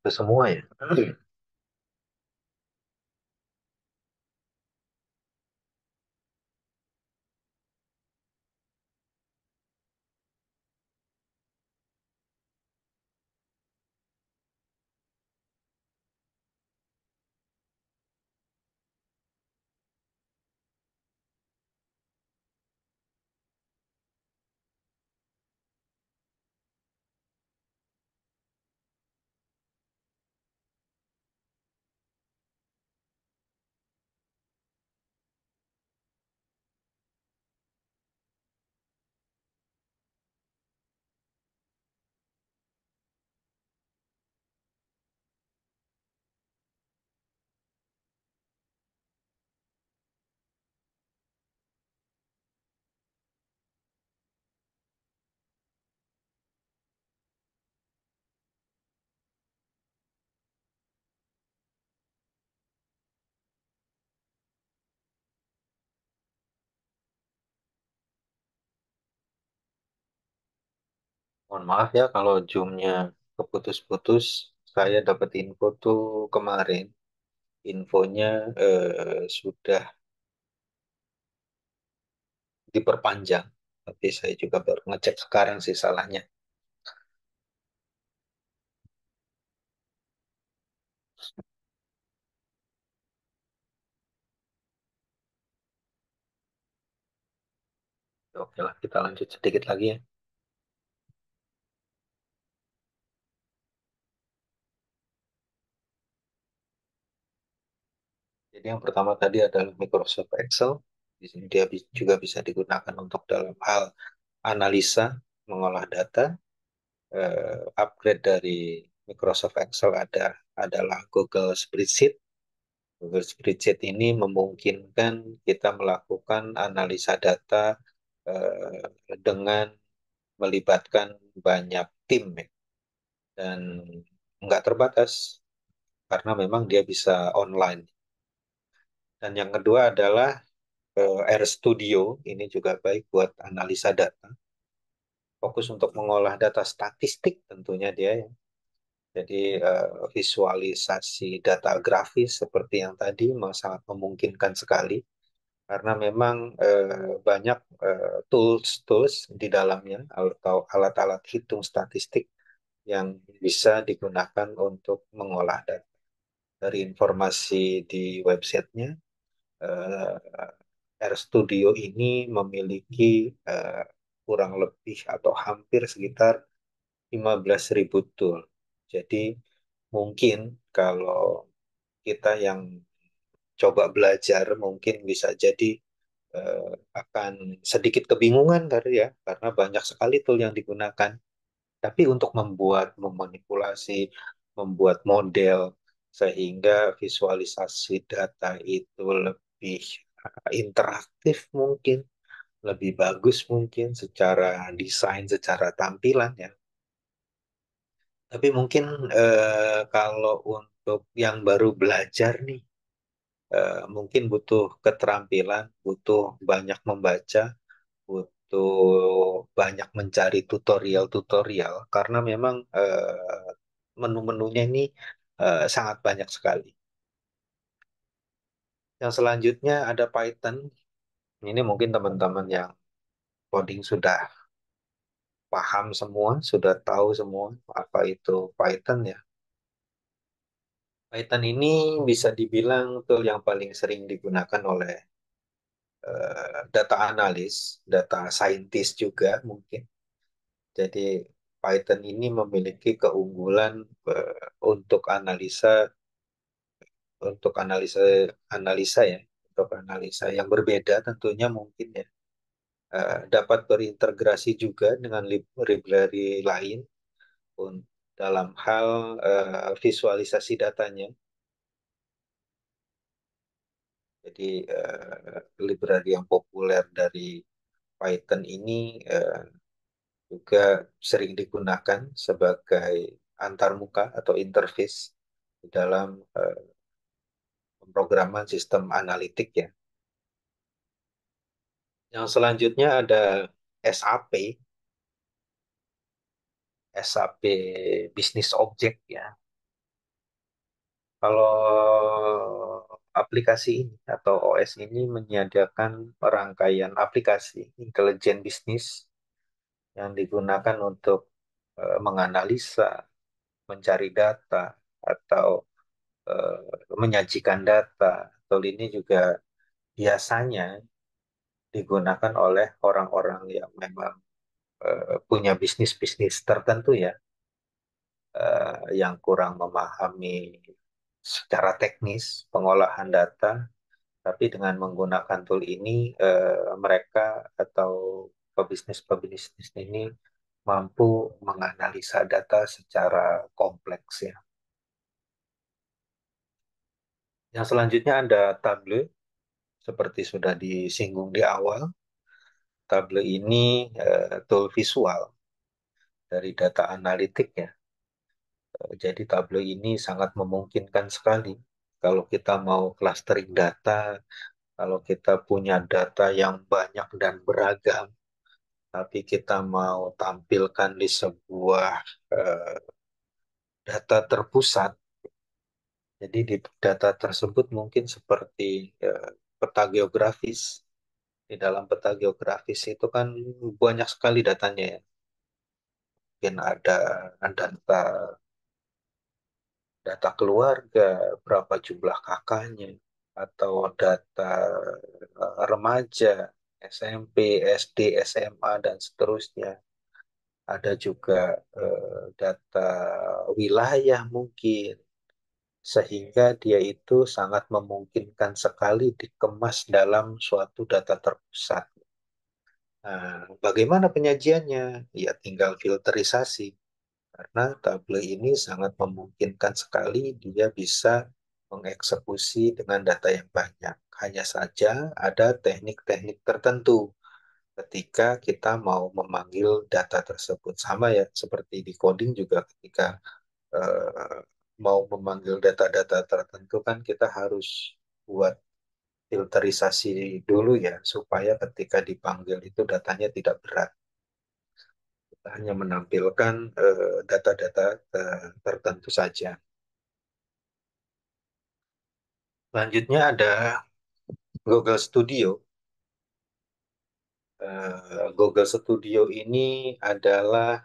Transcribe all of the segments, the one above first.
Itu semua ya. Mohon maaf ya kalau Zoom-nya keputus-putus. Saya dapat info tuh kemarin. Infonya sudah diperpanjang. Tapi saya juga baru ngecek sekarang sih salahnya. Oke lah, kita lanjut sedikit lagi ya. Jadi yang pertama tadi adalah Microsoft Excel. Di sini dia juga bisa digunakan untuk dalam hal analisa, mengolah data. Upgrade dari Microsoft Excel adalah Google Spreadsheet. Google Spreadsheet ini memungkinkan kita melakukan analisa data dengan melibatkan banyak tim ya, dan nggak terbatas karena memang dia bisa online. Dan yang kedua adalah RStudio, ini juga baik buat analisa data, fokus untuk mengolah data statistik tentunya dia ya. Jadi visualisasi data grafis seperti yang tadi sangat memungkinkan sekali karena memang banyak tools-tools di dalamnya atau alat-alat hitung statistik yang bisa digunakan untuk mengolah data. Dari informasi di websitenya, RStudio ini memiliki kurang lebih atau hampir sekitar 15.000 tool. Jadi mungkin kalau kita yang coba belajar mungkin bisa jadi akan sedikit kebingungan kali ya, karena banyak sekali tool yang digunakan. Tapi untuk memanipulasi, membuat model sehingga visualisasi data itu lebih interaktif mungkin, lebih bagus mungkin secara desain, secara tampilan ya. Tapi mungkin kalau untuk yang baru belajar nih, mungkin butuh keterampilan, butuh banyak membaca, butuh banyak mencari tutorial-tutorial, karena memang menu-menunya ini sangat banyak sekali. Yang selanjutnya ada Python. Ini mungkin teman-teman yang coding sudah paham semua, sudah tahu semua apa itu Python ya. Python ini bisa dibilang tool yang paling sering digunakan oleh data analis, data scientist juga mungkin. Jadi Python ini memiliki keunggulan untuk analisa analisa ya, untuk analisa yang berbeda tentunya mungkin ya. Dapat berintegrasi juga dengan library lain dalam hal visualisasi datanya. Jadi library yang populer dari Python ini juga sering digunakan sebagai antarmuka atau interface di dalam pemrograman sistem analitik ya. Yang selanjutnya ada SAP, SAP Business Object ya. Kalau aplikasi ini atau OS ini menyediakan rangkaian aplikasi intelijen bisnis yang digunakan untuk menganalisa, mencari data, atau menyajikan data. Tool ini juga biasanya digunakan oleh orang-orang yang memang punya bisnis-bisnis tertentu ya, yang kurang memahami secara teknis pengolahan data, tapi dengan menggunakan tool ini mereka atau pebisnis-pebisnis ini mampu menganalisa data secara kompleks ya. Yang selanjutnya ada Tableau, seperti sudah disinggung di awal. Tableau ini tool visual dari data analitik ya. Jadi Tableau ini sangat memungkinkan sekali kalau kita mau clustering data, kalau kita punya data yang banyak dan beragam, tapi kita mau tampilkan di sebuah eh, data terpusat. Jadi di data tersebut mungkin seperti peta geografis. Di dalam peta geografis itu kan banyak sekali datanya ya. Mungkin ada data data keluarga, berapa jumlah kakaknya, atau data remaja, SMP, SD, SMA, dan seterusnya. Ada juga data wilayah mungkin, sehingga dia itu sangat memungkinkan sekali dikemas dalam suatu data terpusat. Nah, bagaimana penyajiannya? Ya, tinggal filterisasi. Karena tabel ini sangat memungkinkan sekali dia bisa mengeksekusi dengan data yang banyak. Hanya saja ada teknik-teknik tertentu ketika kita mau memanggil data tersebut. Sama ya, seperti di coding juga ketika eh, mau memanggil data-data tertentu kan kita harus buat filterisasi dulu ya, supaya ketika dipanggil itu datanya tidak berat. Kita hanya menampilkan data-data tertentu saja. Selanjutnya ada Google Studio. Google Studio ini adalah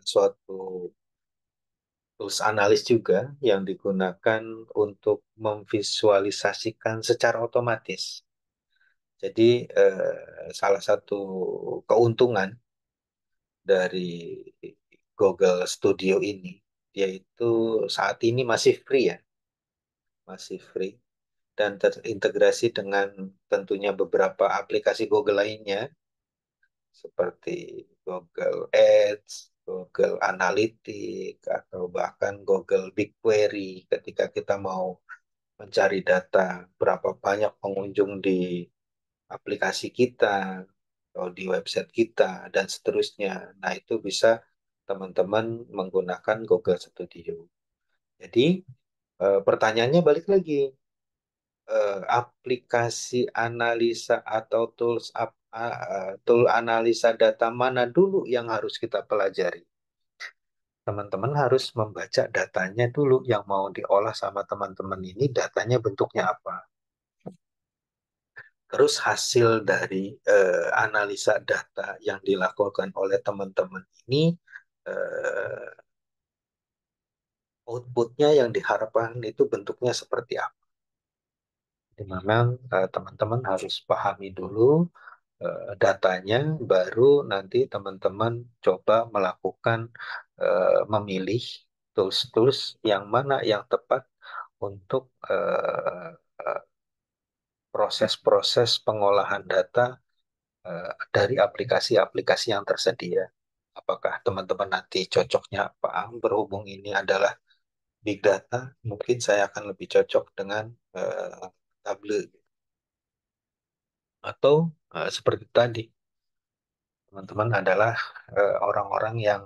suatu tools analis juga yang digunakan untuk memvisualisasikan secara otomatis. Jadi salah satu keuntungan dari Google Studio ini, yaitu saat ini masih free ya, masih free dan terintegrasi dengan tentunya beberapa aplikasi Google lainnya seperti Google Ads, Google Analytics, atau bahkan Google BigQuery ketika kita mau mencari data berapa banyak pengunjung di aplikasi kita atau di website kita dan seterusnya. Nah, itu bisa teman-teman menggunakan Google Studio. Jadi, pertanyaannya balik lagi, aplikasi analisa atau tool analisa data mana dulu yang harus kita pelajari? Teman-teman harus membaca datanya dulu yang mau diolah sama teman-teman ini, datanya bentuknya apa. Terus hasil dari analisa data yang dilakukan oleh teman-teman ini, eh, outputnya yang diharapkan itu bentuknya seperti apa. Jadi memang teman-teman harus pahami dulu datanya, baru nanti teman-teman coba melakukan memilih tools-tools yang mana yang tepat untuk eh, proses-proses pengolahan data dari aplikasi-aplikasi yang tersedia. Apakah teman-teman nanti cocoknya apa? Berhubung ini adalah big data, mungkin saya akan lebih cocok dengan Tableau. Atau seperti tadi, teman-teman adalah orang-orang yang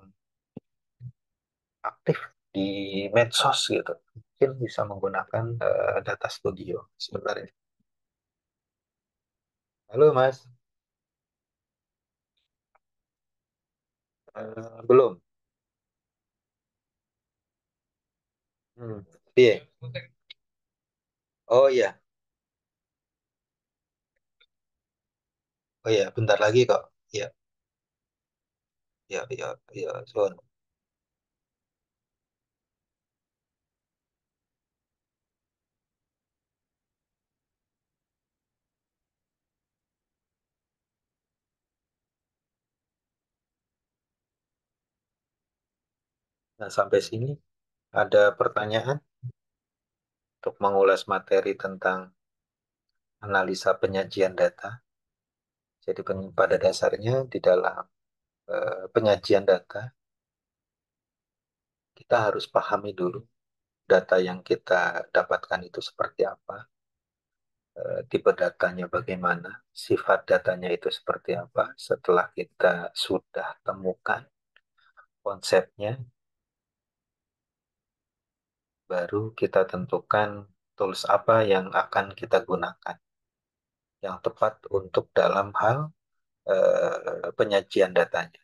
aktif di medsos gitu. Mungkin bisa menggunakan data studio sebenarnya. Halo Mas. Belum. Hmm. Iya. Oh iya, oh iya, bentar lagi kok. Iya, iya, iya, iya, Sun. Nah, sampai sini ada pertanyaan untuk mengulas materi tentang analisa penyajian data. Jadi pada dasarnya di dalam penyajian data, kita harus pahami dulu data yang kita dapatkan itu seperti apa, tipe datanya bagaimana, sifat datanya itu seperti apa. Setelah kita sudah temukan konsepnya, baru kita tentukan tools apa yang akan kita gunakan yang tepat untuk dalam hal penyajian datanya.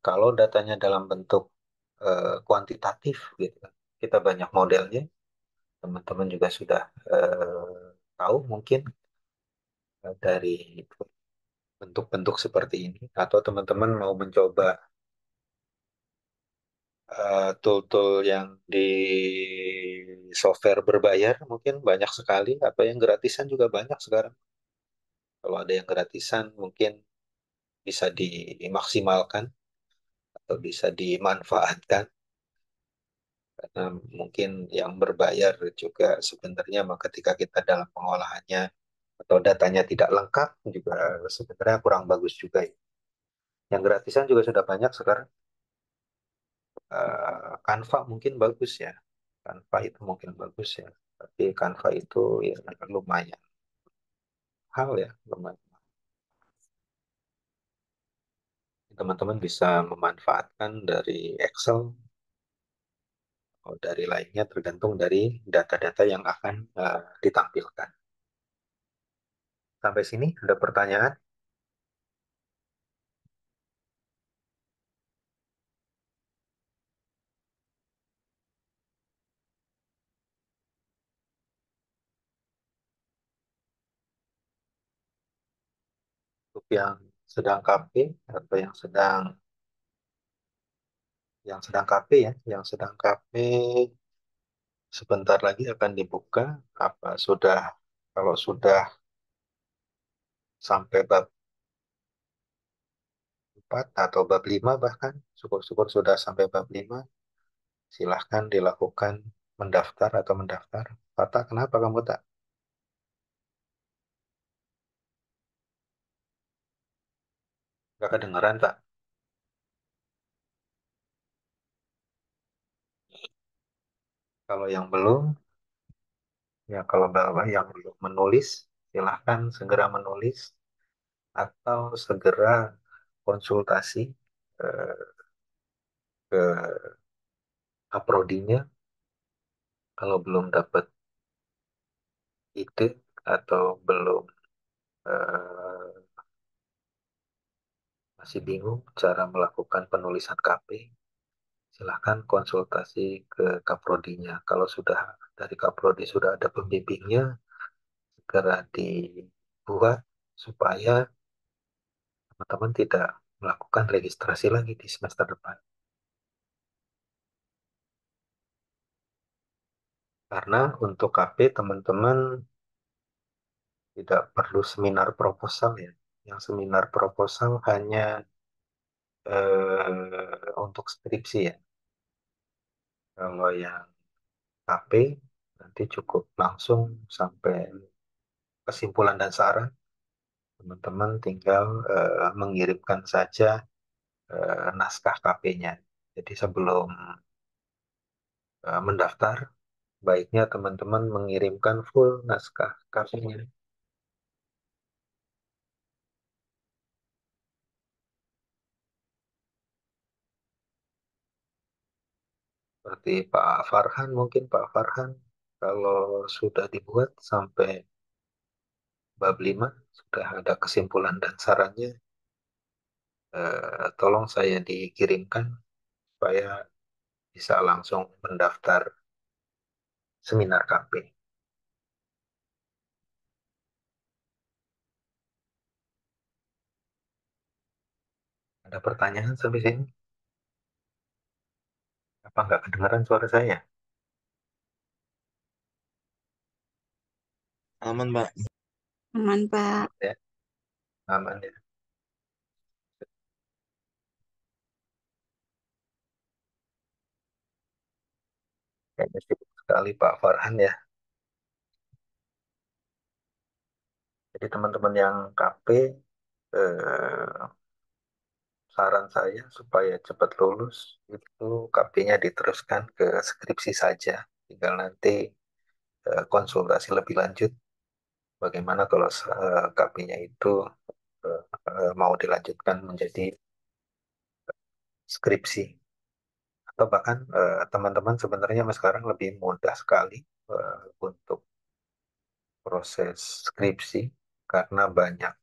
Kalau datanya dalam bentuk kuantitatif gitu kan, kita banyak modelnya, teman-teman juga sudah tahu mungkin dari bentuk-bentuk seperti ini, atau teman-teman mau mencoba tool-tool yang di software berbayar mungkin banyak sekali, atau yang gratisan juga banyak sekarang. Kalau ada yang gratisan mungkin bisa dimaksimalkan atau bisa dimanfaatkan, karena mungkin yang berbayar juga sebenarnya ketika kita dalam pengolahannya atau datanya tidak lengkap juga sebenarnya kurang bagus juga ya. Yang gratisan juga sudah banyak sekarang. Canva mungkin bagus ya. Canva itu mungkin bagus ya. Tapi Canva itu ya lumayan hal ya, lumayan. Teman-teman bisa memanfaatkan dari Excel atau dari lainnya tergantung dari data-data yang akan ditampilkan. Sampai sini ada pertanyaan untuk yang sedang KP atau yang sedang KP ya, yang sedang KP sebentar lagi akan dibuka. Apa sudah, kalau sudah sampai bab 4 atau bab 5 bahkan, syukur-syukur sudah sampai bab 5, silahkan dilakukan mendaftar atau mendaftar. Kata, kenapa kamu tak? Gak kedengeran tak? Kalau yang belum, ya kalau bapak yang belum menulis, silahkan segera menulis atau segera konsultasi eh, ke aprodinya kalau belum dapat ide atau belum eh, masih bingung cara melakukan penulisan KP, silahkan konsultasi ke kaprodinya. Kalau sudah dari kaprodi sudah ada pembimbingnya, segera dibuat supaya teman-teman tidak melakukan registrasi lagi di semester depan. Karena untuk KP teman-teman tidak perlu seminar proposal ya. Yang seminar proposal hanya untuk skripsi ya. Kalau yang KP nanti cukup langsung sampai kesimpulan dan saran. Teman-teman tinggal mengirimkan saja naskah KP-nya. Jadi sebelum mendaftar, baiknya teman-teman mengirimkan full naskah KP-nya. Seperti Pak Farhan, mungkin Pak Farhan, kalau sudah dibuat sampai bab 5 sudah ada kesimpulan dan sarannya, tolong saya dikirimkan supaya bisa langsung mendaftar seminar KP. Ada pertanyaan sampai sini? Apa nggak kedengaran suara saya? Aman, Pak. Aman, Pak. Ya, aman ya. Kayaknya sibuk sekali Pak Farhan ya. Jadi teman-teman yang KP, eh, saran saya supaya cepat lulus itu KP-nya diteruskan ke skripsi saja. Tinggal nanti konsultasi lebih lanjut. Bagaimana kalau KP-nya itu mau dilanjutkan menjadi skripsi, atau bahkan teman-teman sebenarnya sekarang lebih mudah sekali untuk proses skripsi karena banyak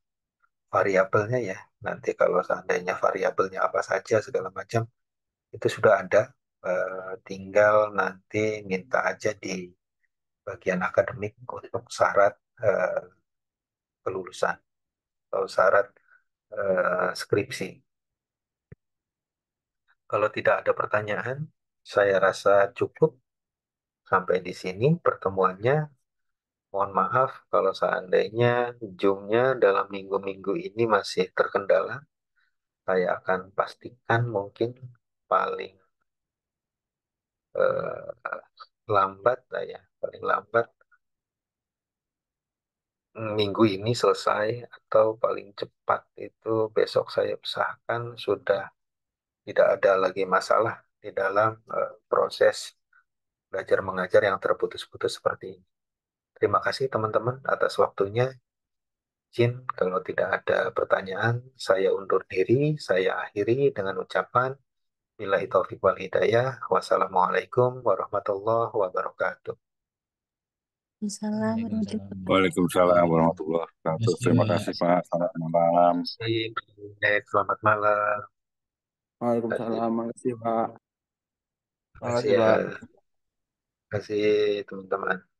variabelnya ya. Nanti kalau seandainya variabelnya apa saja segala macam itu sudah ada. Tinggal nanti minta aja di bagian akademik untuk syarat eh, kelulusan atau syarat skripsi. Kalau tidak ada pertanyaan, saya rasa cukup sampai di sini pertemuannya. Mohon maaf kalau seandainya Zoom-nya dalam minggu-minggu ini masih terkendala. Saya akan pastikan mungkin paling eh, lambat lah ya, paling lambat minggu ini selesai atau paling cepat itu besok saya usahakan sudah tidak ada lagi masalah di dalam proses belajar mengajar yang terputus-putus seperti ini. Terima kasih teman-teman atas waktunya. Jin, kalau tidak ada pertanyaan, saya undur diri, saya akhiri dengan ucapan Billahi taufiq wal hidayah. Wassalamualaikum warahmatullahi wabarakatuh. Assalamualaikum warahmatullahi Waalaikumsalam. Waalaikumsalam warahmatullahi wabarakatuh. Mas Terima juga. kasih Pak. Selamat malam. Selamat malam. Terima kasih, Waalaikumsalam. Makasih, Pak. terima kasih Makasih, ya. Pak. Terima kasih teman-teman.